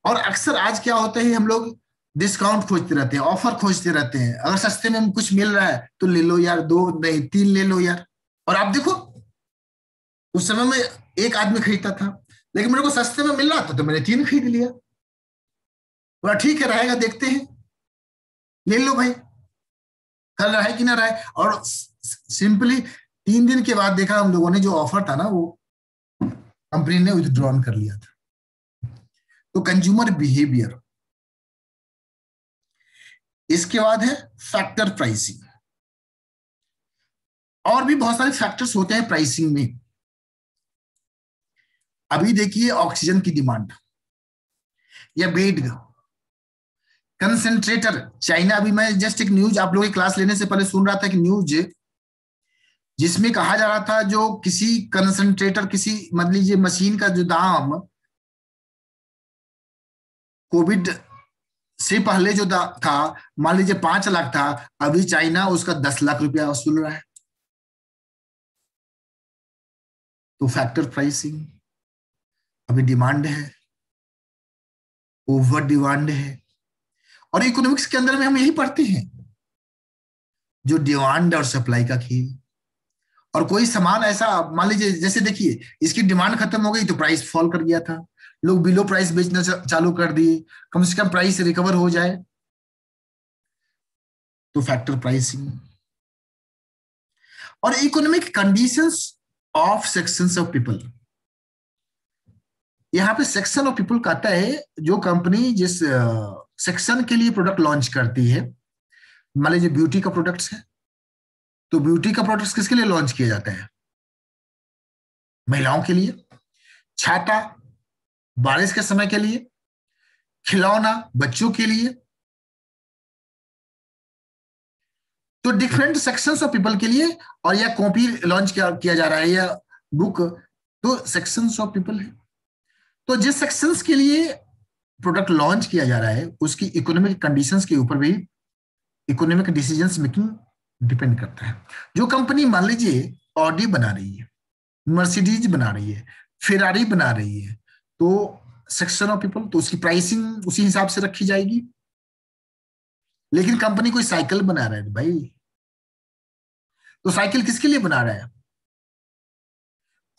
और अक्सर आज क्या होता है, हम लोग डिस्काउंट खोजते रहते हैं, ऑफर खोजते रहते हैं, अगर सस्ते में कुछ मिल रहा है तो ले लो यार, दो नहीं तीन ले लो यार। और आप देखो उस समय में एक आदमी खरीदता था, लेकिन मेरे को सस्ते में मिल रहा था तो मैंने तीन खरीद लिया। बोला ठीक है रहेगा, देखते हैं, ले लो भाई, कल रहा है कि ना रहा है। और सिंपली 3 दिन के बाद देखा हम लोगों ने जो ऑफर था ना वो कंपनी ने विथड्रॉन कर लिया था। तो कंज्यूमर बिहेवियर। इसके बाद है फैक्टर प्राइसिंग। और भी बहुत सारे फैक्टर्स होते हैं प्राइसिंग में। अभी देखिए ऑक्सीजन की डिमांड या बेड कंसेंट्रेटर, चाइना, अभी मैं जस्ट एक न्यूज आप लोगों की क्लास लेने से पहले सुन रहा था कि न्यूज जिसमें कहा जा रहा था जो किसी कंसेंट्रेटर, किसी मान लीजिए मशीन का जो दाम कोविड से पहले जो था मान लीजिए 5 लाख था, अभी चाइना उसका 10 लाख रुपया वसूल रहा है। तो फैक्टर प्राइसिंग, अभी डिमांड है, ओवर डिमांड है। और इकोनॉमिक्स के अंदर में हम यही पढ़ते हैं, जो डिमांड और सप्लाई का खेल। और कोई सामान ऐसा मान लीजिए, जैसे देखिए इसकी डिमांड खत्म हो गई तो प्राइस फॉल कर गया था, लोग बिलो प्राइस बेचना चालू कर दिए, कम से कम प्राइस रिकवर हो जाए। तो फैक्टर प्राइसिंग। और economic conditions of sections of people, यहाँ पे सेक्शन ऑफ पीपल कहता है जो कंपनी जिस सेक्शन के लिए प्रोडक्ट लॉन्च करती है। मान लीजिए ब्यूटी का प्रोडक्ट्स है, तो ब्यूटी का प्रोडक्ट्स किसके लिए लॉन्च किया जाता है? महिलाओं के लिए। छाता बारिश के समय के लिए, खिलौना बच्चों के लिए। तो डिफरेंट सेक्शंस ऑफ पीपल के लिए। और या कॉपी लॉन्च किया जा रहा है या बुक, तो सेक्शंस ऑफ पीपल है। तो जिस सेक्शंस के लिए प्रोडक्ट लॉन्च किया जा रहा है उसकी इकोनॉमिक कंडीशंस के ऊपर भी इकोनॉमिक डिसीजंस मेकिंग डिपेंड करता है। जो कंपनी मान लीजिए ऑडी बना रही है, मर्सिडीज बना रही है, फेरारी बना रही है, तो सेक्शन ऑफ पीपल, तो उसकी प्राइसिंग उसी हिसाब से रखी जाएगी। लेकिन कंपनी कोई साइकिल बना रहा है भाई, तो साइकिल किसके लिए बना रहा है?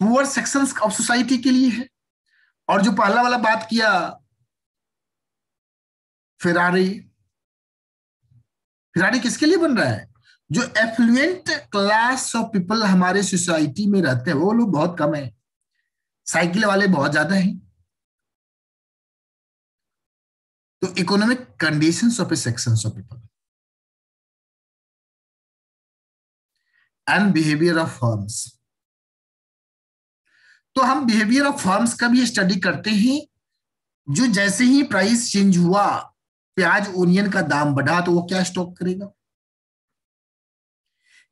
पुअर सेक्शंस ऑफ सोसाइटी के लिए है। और जो पहला वाला बात किया फेरारी, फेरारी किसके लिए बन रहा है? जो एफ्लुएंट क्लास ऑफ पीपल हमारे सोसाइटी में रहते हैं वो लोग बहुत कम है, साइकिल वाले बहुत ज्यादा हैं। तो economic conditions of A sections of people and behaviour of firms. तो हम बिहेवियर ऑफ फर्म्स का भी स्टडी करते हैं। जो जैसे ही प्राइस चेंज हुआ, प्याज ओनियन का दाम बढ़ा, तो वो क्या स्टॉक करेगा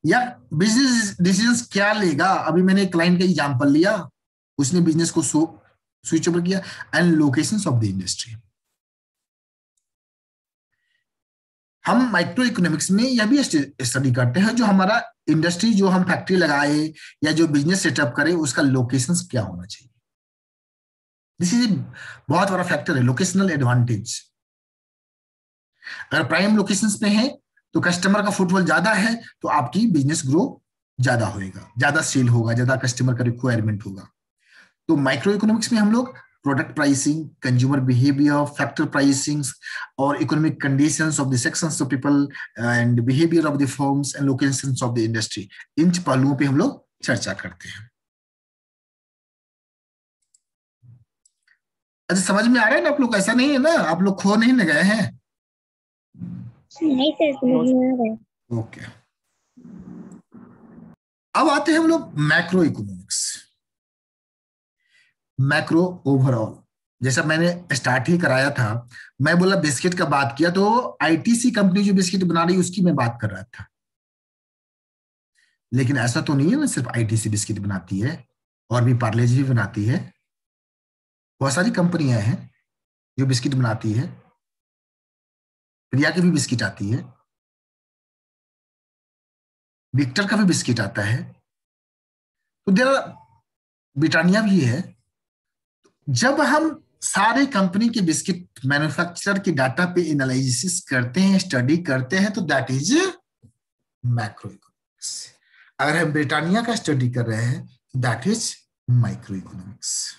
या बिजनेस डिसीजंस क्या लेगा? अभी मैंने क्लाइंट का एग्जांपल लिया, उसने बिजनेस को स्विच ओवर किया। And locations of the industry, हम माइक्रो इकोनॉमिक्स में यह भी स्टडी करते हैं जो हमारा इंडस्ट्री, जो हम फैक्ट्री लगाए या जो बिजनेस सेटअप करे उसका लोकेशंस क्या होना चाहिए। दिस इज बहुत बड़ा फैक्टर है, लोकेशनल एडवांटेज। अगर प्राइम लोकेशंस पे है तो कस्टमर का फुटफॉल ज्यादा है, तो आपकी बिजनेस ग्रो ज्यादा होएगा, ज्यादा सेल होगा, ज्यादा कस्टमर का रिक्वायरमेंट होगा। तो माइक्रो इकोनॉमिक्स में हम लोग product pricing, consumer behaviour, factor pricing और economic conditions of the sections of people and behaviour of the firms and locations of the industry, इन पहलुओं पे हम लोग चर्चा करते हैं। अच्छा समझ में आ रहा है ना आप लोग? ऐसा नहीं है ना आप लोग खो नहीं न गए हैं? नहीं सर, समझ में आ रहा है। ओके, अब आते हैं हम लोग मैक्रो इकोनॉमिक्स। Macro overall. जैसा मैंने स्टार्ट ही कराया था, मैं बोला बिस्किट का बात किया तो आईटीसी कंपनी जो बिस्किट बना रही है उसकी मैं बात कर रहा था, लेकिन ऐसा तो नहीं है ना सिर्फ आईटीसी बिस्किट बनाती है, और भी पार्ले जी भी बनाती है, बहुत सारी कंपनियां हैं जो बिस्किट बनाती है, प्रिया की भी बिस्किट आती है, विक्टर का भी बिस्किट आता है, तो देर ब्रिटानिया भी है। जब हम सारे कंपनी के बिस्किट मैन्युफैक्चरर की डाटा पे एनालिसिस करते हैं, स्टडी करते हैं, तो दैट इज मैक्रो इकोनॉमिक्स। अगर हम ब्रिटानिया का स्टडी कर रहे हैं तो दैट इज माइक्रो इकोनॉमिक्स।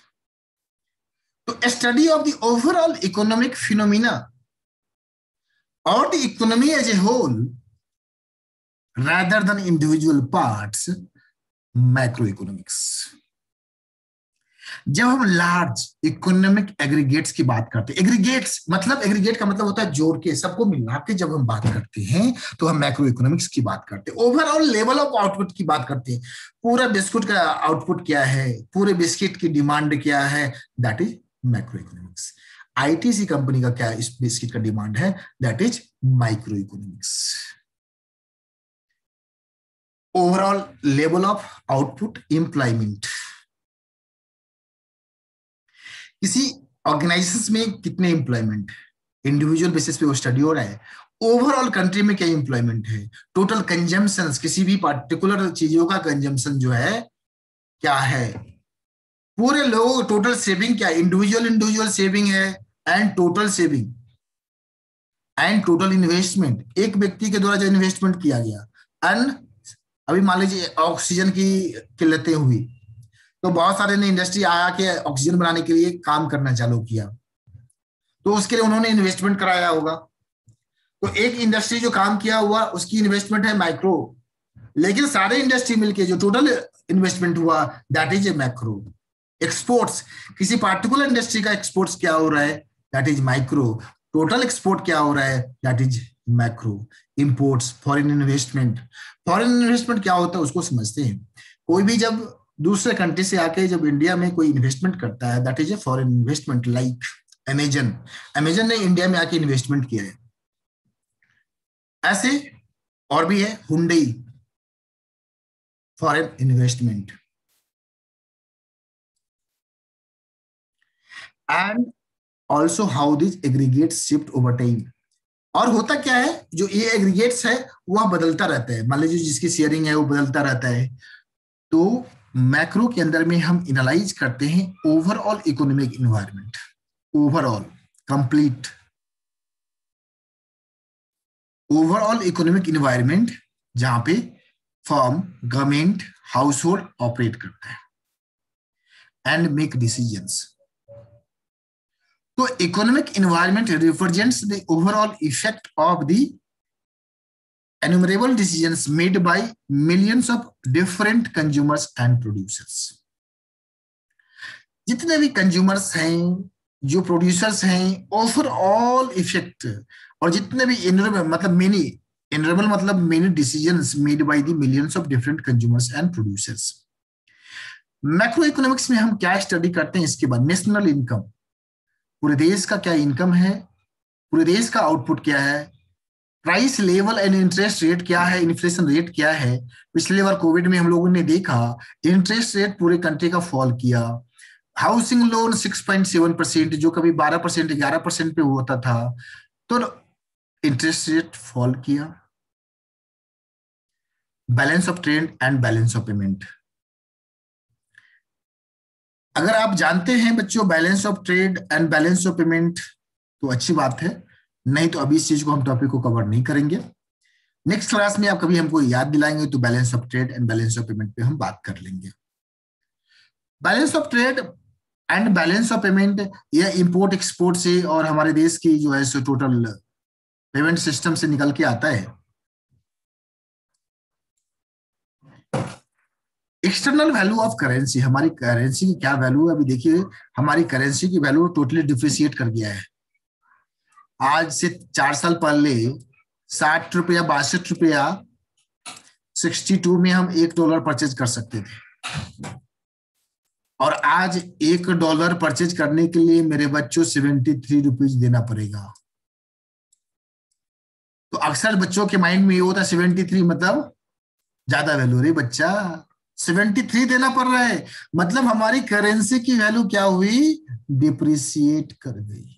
तो study of the overall economic phenomena और the economy as a whole rather than individual parts, macro economics. जब हम लार्ज इकोनॉमिक एग्रीगेट्स की बात करते हैं, एग्रीगेट्स मतलब, एग्रीगेट का मतलब होता है जोड़ के, सबको मिला के जब हम बात करते हैं तो हम मैक्रो इकोनॉमिक्स की बात करते हैं। ओवरऑल लेवल ऑफ आउटपुट की बात करते हैं, पूरा बिस्कुट का आउटपुट क्या है, पूरे बिस्किट की डिमांड क्या है, that is macro economics. ITC company का क्या इस बिस्किट का डिमांड है, that is micro economics. Overall level of output employment, किसी ऑर्गेनाइजेशन में कितने एम्प्लॉयमेंट, इंडिविजुअल बेसिस पे वो स्टडी हो रहा है। ओवरऑल कंट्री में क्या एम्प्लॉयमेंट है, टोटल कंजम्पशन, किसी भी पार्टिकुलर चीजों का कंजम्पशन जो है क्या है, पूरे लोगों टोटल सेविंग क्या, इंडिविजुअल सेविंग है, and total saving and total investment, एक व्यक्ति के द्वारा जो इन्वेस्टमेंट किया गया। एंड अभी मान लीजिए ऑक्सीजन की किल्लतें हुई तो बहुत सारे ने इंडस्ट्री आया कि ऑक्सीजन बनाने के लिए काम करना चालू किया, तो उसके लिए उन्होंने इन्वेस्टमेंट कराया होगा। तो एक इंडस्ट्री जो काम किया हुआ उसकी इन्वेस्टमेंट है माइक्रो, लेकिन सारे इंडस्ट्री मिलके जो टोटल इन्वेस्टमेंट हुआ that is a macro. Exports, किसी पार्टिकुलर इंडस्ट्री का एक्सपोर्ट्स क्या हो रहा है, that is micro. Total export क्या हो रहा है, that is macro. Imports, foreign investment, foreign investment क्या होता है उसको समझते हैं। कोई भी जब दूसरे कंट्री से आके जब इंडिया में कोई इन्वेस्टमेंट करता है that is a foreign investment. Like Amazon, Amazon ने इंडिया में आके इन्वेस्टमेंट किया है। ऐसे और भी है, Hyundai, foreign investment. And also how this aggregates shift over time. और होता क्या है, जो ये एग्रीगेट्स है वह बदलता रहता है, मान लीजिए जिसकी शेयरिंग है वो बदलता रहता है। तो मैक्रो के अंदर में हम एनालाइज करते हैं overall economic environment, overall complete overall economic environment जहां पे firm, government, house hold operate करता है एंड मेक डिसीजंस। तो economic environment represents the overall effect of the enumerable decisions made by millions of different consumers and producers। जितने भी कंज्यूमर्स हैं, जो प्रोड्यूसर्स हैं, ओवरऑल इफेक्ट, और जितने भी मतलब many decisions made by the millions of different consumers and producers. Macro economics में हम क्या स्टडी करते हैं, इसके बाद नेशनल इनकम, पूरे देश का क्या इनकम है, पूरे देश का आउटपुट क्या है, price level and interest rate क्या है, इन्फ्लेशन रेट क्या है। पिछले बार कोविड में हम लोगों ने देखा इंटरेस्ट रेट पूरे कंट्री का फॉल किया। हाउसिंग लोन 6.7%, जो कभी 12%, 11% पे होता था, तो इंटरेस्ट रेट फॉल किया। Balance of trade and balance of payment, अगर आप जानते हैं बच्चों balance of trade and balance of payment तो अच्छी बात है, नहीं तो अभी इस चीज को हम टॉपिक को कवर नहीं करेंगे। नेक्स्ट क्लास में आप कभी हमको याद दिलाएंगे तो balance of trade and balance of payment पे हम बात कर लेंगे। Balance of trade and balance of payment यह इंपोर्ट एक्सपोर्ट से और हमारे देश की जो है सो टोटल पेमेंट सिस्टम से निकल के आता है। एक्सटर्नल वैल्यू ऑफ करेंसी, हमारी करेंसी की क्या वैल्यू है, अभी देखिए हमारी करेंसी की वैल्यू टोटली डिप्रिशिएट कर गया है। आज से 4 साल पहले 60 रुपया 62 रुपया 62 में हम $1 परचेज कर सकते थे। और आज $1 परचेज करने के लिए मेरे बच्चों 73 रुपीज देना पड़ेगा। तो अक्सर बच्चों के माइंड में ये होता है 73 मतलब ज्यादा वैल्यू। रे बच्चा, 73 देना पड़ रहा है, मतलब हमारी करेंसी की वैल्यू क्या हुई, डिप्रिसिएट कर गई।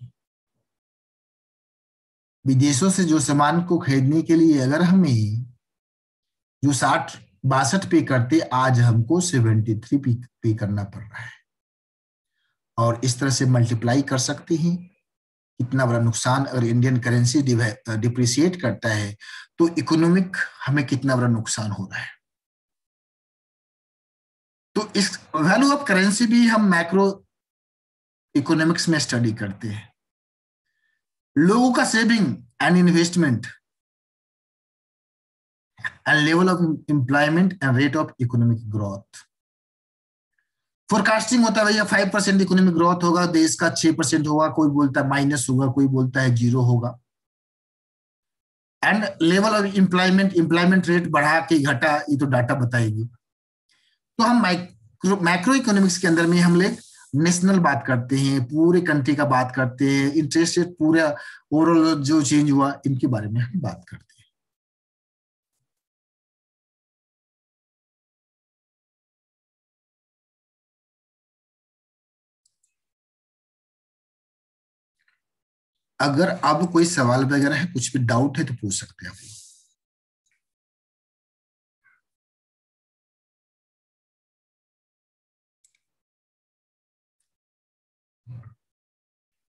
विदेशों से जो सामान को खरीदने के लिए अगर हमें जो 60-62 पे करते, आज हमको 73 पे करना पड़ रहा है। और इस तरह से मल्टीप्लाई कर सकते हैं कितना बड़ा नुकसान। अगर इंडियन करेंसी डिप्रिसिएट करता है तो इकोनॉमिक हमें कितना बड़ा नुकसान हो रहा है। तो इस वैल्यू ऑफ करेंसी भी हम मैक्रो इकोनॉमिक्स में स्टडी करते हैं। लोगों का saving and investment and level of employment and rate of economic growth. Forecasting होता है भैया 5% इकोनॉमिक ग्रोथ होगा, देश का 6% होगा, कोई बोलता है माइनस होगा, कोई बोलता है 0 होगा। And level of employment rate बढ़ा के घटा, ये तो डाटा बताएगी। तो हम मैक्रो इकोनॉमिक्स के अंदर में हम लोग नेशनल बात करते हैं, पूरे कंट्री का बात करते हैं, इंटरेस्ट रेट पूरा ओवरऑल जो चेंज हुआ इनके बारे में हम बात करते हैं। अगर अब कोई सवाल वगैरह है, कुछ भी डाउट है तो पूछ सकते हैं आप।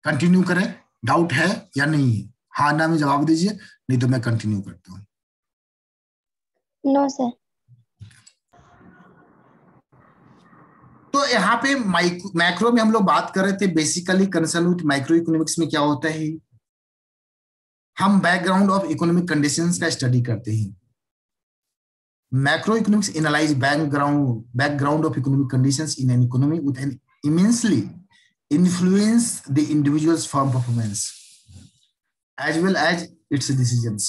कंटिन्यू करें, डाउट है या नहीं है, हाँ ना में जवाब दीजिए, नहीं तो मैं कंटिन्यू करता हूँ। No sir. तो यहाँ पे मैक्रो में हम लोग बात कर रहे थे, basically concern with micro economics में क्या होता है, हम बैकग्राउंड ऑफ इकोनॉमिक कंडीशंस का स्टडी करते हैं। Macro economics analyse background of economic conditions in an economy with an immensely influence the individual's firm performance as well as its decisions।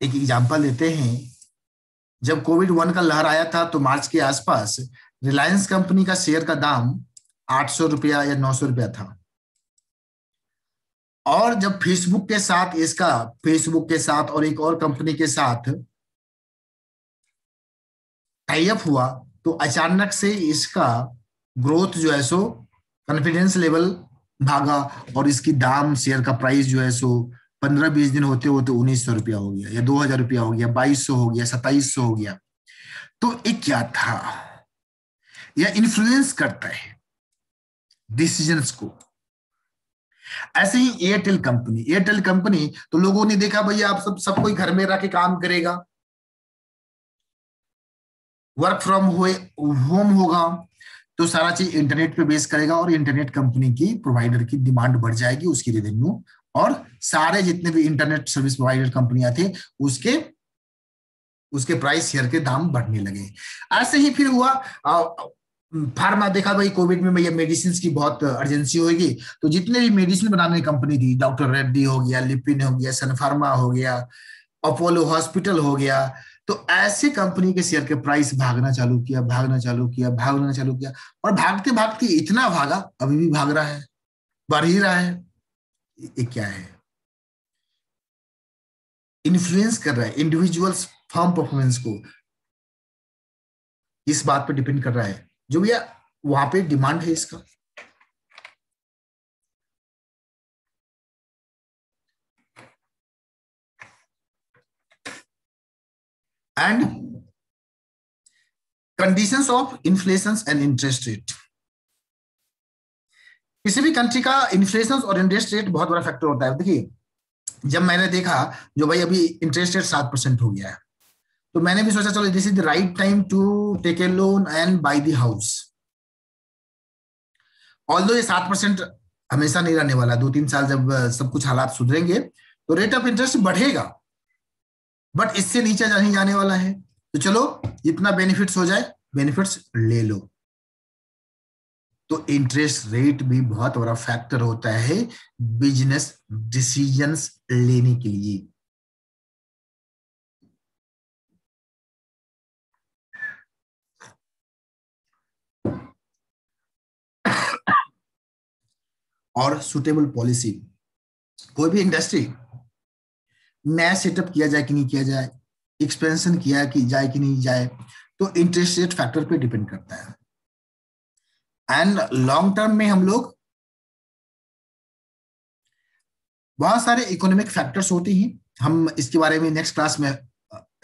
एक एग्जांपल देते हैं, जब कोविड-1 का लहर आया था तो मार्च के आसपास रिलायंस कंपनी का शेयर का दाम 800 रुपया या 900 रुपया था। और जब फेसबुक के साथ और एक और कंपनी के साथ टाई अप हुआ तो अचानक से इसका ग्रोथ जो है सो कॉन्फिडेंस लेवल भागा और इसकी दाम, शेयर का प्राइस जो है सो 15-20 दिन होते होते 1900 रुपया हो गया या 2000 रुपया हो गया, 2200 हो गया, 2700 हो गया। तो ये क्या था, यह इन्फ्लुएंस करता है डिसीजंस को। ऐसे ही एयरटेल कंपनी तो लोगों ने देखा भैया आप सब कोई घर में रह के काम करेगा, वर्क फ्रॉम होम होगा, तो सारा चीज इंटरनेट पे बेस करेगा और इंटरनेट कंपनी की प्रोवाइडर की डिमांड बढ़ जाएगी, उसकी रेवेन्यू, और सारे जितने भी इंटरनेट सर्विस प्रोवाइडर कंपनियां थे उसके प्राइस, शेयर के दाम बढ़ने लगे। ऐसे ही फिर हुआ फार्मा, देखा भाई कोविड में भैया मेडिसिन की बहुत अर्जेंसी होगी, तो जितने भी मेडिसिन बनाने की कंपनी थी, डॉक्टर रेड्डी हो गया, लिपिन हो गया, सन फार्मा हो गया, अपोलो हॉस्पिटल हो गया, तो ऐसे कंपनी के शेयर के प्राइस भागना चालू किया और भागते भागते इतना भागा, अभी भी भाग रहा है, बढ़ ही रहा है। ये क्या है, इन्फ्लुएंस कर रहा है इंडिविजुअल्स फर्म परफॉर्मेंस को, इस बात पे डिपेंड कर रहा है जो भैया वहां पे डिमांड है इसका। And conditions of inflation and interest rate. किसी भी कंट्री का इन्फ्लेशन और इंटरेस्ट रेट बहुत बड़ा फैक्टर होता है। देखिए, जब मैंने देखा जो भाई अभी इंटरेस्ट रेट 7% हो गया है, तो मैंने भी सोचा चलो this is the right time to take a loan and buy the house. Although ये 7% हमेशा नहीं रहने वाला, 2-3 साल जब सब कुछ हालात सुधरेंगे तो रेट ऑफ इंटरेस्ट बढ़ेगा, बट इससे नीचे नहीं जाने वाला है। तो चलो जितना बेनिफिट्स हो जाए बेनिफिट्स ले लो। तो इंटरेस्ट रेट भी बहुत बड़ा फैक्टर होता है बिजनेस डिसीजंस लेने के लिए। और सुटेबल पॉलिसी। कोई भी इंडस्ट्री नया सेटअप किया जाए कि नहीं किया जाए, एक्सपेंशन किया कि जाए कि नहीं जाए, तो इंटरेस्ट रेट फैक्टर पे डिपेंड करता है। एंड लॉन्ग टर्म में हम लोग बहुत सारे इकोनॉमिक फैक्टर्स होते हैं, हम इसके बारे में नेक्स्ट क्लास में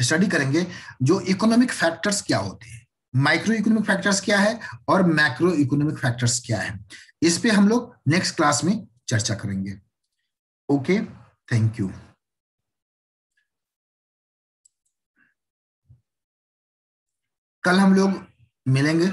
स्टडी करेंगे। जो इकोनॉमिक फैक्टर्स क्या होते हैं, माइक्रो इकोनॉमिक फैक्टर्स क्या है और मैक्रो इकोनॉमिक फैक्टर्स क्या है, इस पे हम लोग नेक्स्ट क्लास में चर्चा करेंगे। Okay, thank you. कल हम लोग मिलेंगे।